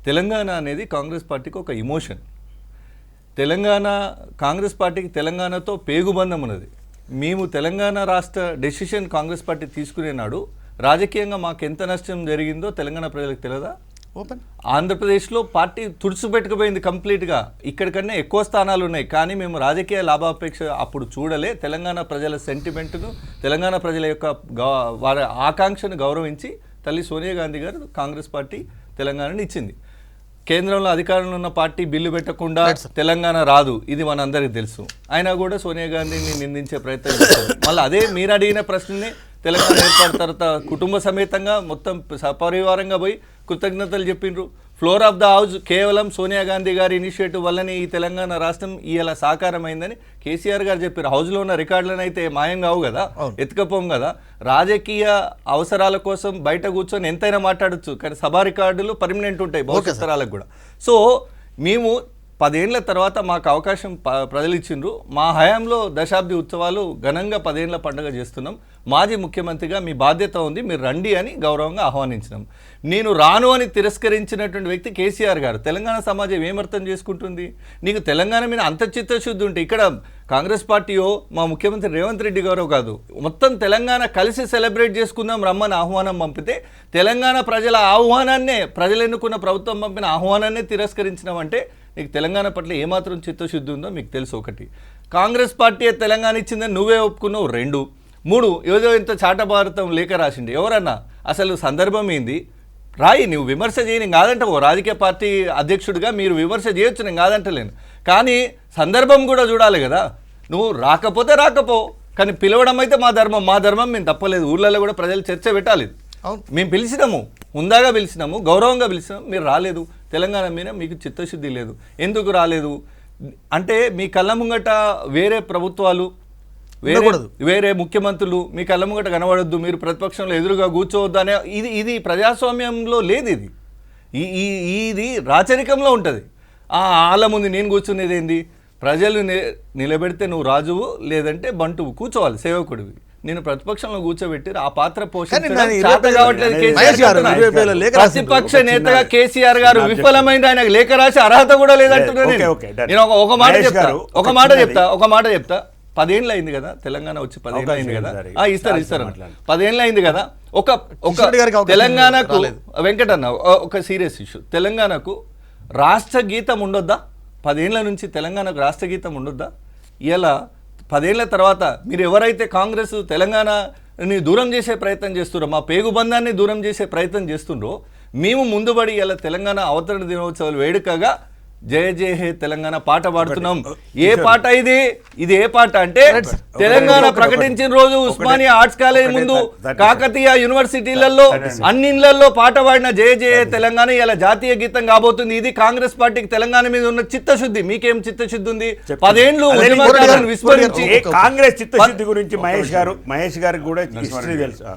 తెలంగాణ అనేది కాంగ్రెస్ పార్టీకి ఒక ఎమోషన్. తెలంగాణ కాంగ్రెస్ పార్టీకి తెలంగాణతో పేగుబంధం ఉన్నది. మేము తెలంగాణ రాష్ట్ర డెసిషన్ కాంగ్రెస్ పార్టీ తీసుకునే నాడు రాజకీయంగా మాకు ఎంత నష్టం జరిగిందో తెలంగాణ ప్రజలకు తెలియదా? ఓపెన్ ఆంధ్రప్రదేశ్లో పార్టీ తుడుచుపెట్టుకుపోయింది కంప్లీట్గా. ఇక్కడికన్నా ఎక్కువ స్థానాలు ఉన్నాయి, కానీ మేము రాజకీయ లాభాపేక్ష అప్పుడు చూడలే. తెలంగాణ ప్రజల సెంటిమెంట్ను, తెలంగాణ ప్రజల యొక్క వారి ఆకాంక్షను గౌరవించి తల్లి సోనియా గాంధీ గారు కాంగ్రెస్ పార్టీ తెలంగాణని ఇచ్చింది. కేంద్రంలో అధికారంలో ఉన్న పార్టీ బిల్లు పెట్టకుండా తెలంగాణ రాదు, ఇది మనందరికీ తెలుసు. అయినా కూడా సోనియా గాంధీని నిందించే ప్రయత్నం చేస్తారు. మళ్ళీ అదే మీరు అడిగిన ప్రశ్నని తెలంగాణ ఏర్పడిన తర్వాత కుటుంబ సమేతంగా మొత్తం సపరివారంగా పోయి కృతజ్ఞతలు చెప్పిండ్రు. ఫ్లోర్ ఆఫ్ ద హౌస్ కేవలం సోనియా గాంధీ గారి ఇనిషియేటివ్ వల్లనే ఈ తెలంగాణ రాష్ట్రం ఇలా సాకారమైందని కేసీఆర్ గారు చెప్పారు. హౌస్లో ఉన్న రికార్డులను అయితే మాయం కావు కదా, ఎత్తుకపోం కదా. రాజకీయ అవసరాల కోసం బయట కూర్చొని ఎంతైనా మాట్లాడచ్చు, కానీ సభా రికార్డులు పర్మనెంట్ ఉంటాయి భవిష్యత్ తరాలకు కూడా. సో మేము 10 ఏళ్ల తర్వాత మాకు అవకాశం ప్రజలు ఇచ్చిండ్రు. మా హయాంలో దశాబ్ది ఉత్సవాలు ఘనంగా 10 ఏళ్ల పండుగ చేస్తున్నాం. మాజీ ముఖ్యమంత్రిగా మీ బాధ్యత ఉంది, మీరు రండి అని గౌరవంగా ఆహ్వానించినాం. నేను రాను అని తిరస్కరించినటువంటి వ్యక్తి కేసీఆర్ గారు. తెలంగాణ సమాజం ఏమర్థం చేసుకుంటుంది? నీకు తెలంగాణ మీద అంత చిత్తశుద్ధి ఉంటే ఇక్కడ కాంగ్రెస్ పార్టీయో మా ముఖ్యమంత్రి రేవంత్ రెడ్డి గారో కాదు, మొత్తం తెలంగాణ కలిసి సెలబ్రేట్ చేసుకుందాం రమ్మని ఆహ్వానం పంపితే తెలంగాణ ప్రజల ఆహ్వానాన్నే, ప్రజలు ఎన్నుకున్న ప్రభుత్వం పంపిన ఆహ్వానాన్నే తిరస్కరించినామంటే నీకు తెలంగాణ పట్ల ఏమాత్రం చిత్తశుద్ధి ఉందో మీకు తెలుసు. ఒకటి, కాంగ్రెస్ పార్టీ తెలంగాణ ఇచ్చిందని నువ్వే ఒప్పుకున్నావు. 2, 3 ఏదో ఇంత చాటభారతం లేఖ రాసిండి ఎవరన్నా? అసలు సందర్భం ఏంది? రాయి, నువ్వు విమర్శ చేయి, నేను కాదంటే ఓ రాజకీయ పార్టీ అధ్యక్షుడిగా మీరు విమర్శ చేయొచ్చు, నేను కాదంటలేను. కానీ సందర్భం కూడా చూడాలి కదా. నువ్వు రాకపోతే రాకపో, కానీ పిలవడం అయితే మా ధర్మం మేము తప్పలేదు. ఊళ్ళల్లో కూడా ప్రజలు చర్చ పెట్టాలి. మేము పిలిచినాము, హుందాగా పిలిచినాము, గౌరవంగా పిలిచినాము, మీరు రాలేదు. తెలంగాణ మీద మీకు చిత్తశుద్ధి లేదు. ఎందుకు రాలేదు అంటే మీ కళ్ళ ముంగట వేరే ప్రభుత్వాలు, వేరే ముఖ్యమంత్రులు మీ కళ్ళ ముంగట కనబడొద్దు, మీరు ప్రతిపక్షంలో ఎదురుగా కూర్చోవద్దు అనే ఇది ప్రజాస్వామ్యంలో లేదు. ఇది రాచరికంలో ఉంటుంది. వాళ్ళ ముందు నేను కూర్చునేది ఏంది? ప్రజలు నిలబెడితే నువ్వు రాజువు, లేదంటే బంటువు, కూర్చోవాలి సేవకుడివి. నేను ప్రతిపక్షంలో కూర్చోబెట్టి ఆ పాత్ర ప్రతిపక్ష నేతగా కేసీఆర్ గారు విఫలమైన ఆయనకు లేఖ రాసి అర్హత కూడా లేదంటున్నాను. నేను ఒక మాట చెప్తా 10 ఏళ్ళు అయింది కదా తెలంగాణ వచ్చి, 10 ఏళ్ళు అయింది కదా. ఇస్తారు 10 ఏళ్ళు అయింది కదా. ఒక తెలంగాణకు వెంకటన్న ఒక సీరియస్ ఇష్యూ, తెలంగాణకు రాష్ట్ర గీతం ఉండొద్దా? 10 ఏళ్ల నుంచి తెలంగాణకు రాష్ట్ర గీతం ఉండొద్దా? ఇలా 10 ఏళ్ల తర్వాత మీరు ఎవరైతే కాంగ్రెస్ తెలంగాణని దూరం చేసే ప్రయత్నం చేస్తున్నారో, మా పేగుబంధాన్ని దూరం చేసే ప్రయత్నం చేస్తుండ్రో, మేము ముందుబడి ఇలా తెలంగాణ అవతరణ దినోత్సవాలు వేడుకగా జయ జయ హే తెలంగాణ పాట పాడుతున్నాం. ఏ పాట ఇది ఏ పాట అంటే తెలంగాణ ప్రకటించిన రోజు ఉస్మానియా ఆర్ట్స్ కాలేజ్ ముందు, కాకతీయ యూనివర్సిటీలలో అన్నిళ్లలో పాట పాడిన జయ జయ తెలంగాణ ఇలా జాతీయ గీతం కాబోతుంది. ఇది కాంగ్రెస్ పార్టీకి తెలంగాణ మీద ఉన్న చిత్తశుద్ధి. మీకేం చిత్తశుద్ధి ఉంది? 10 ఏళ్లు విస్మరించి కాంగ్రెస్ చిత్తశుద్ధి గురించి మహేష్ గారికి కూడా హిస్టరీ తెలుసు.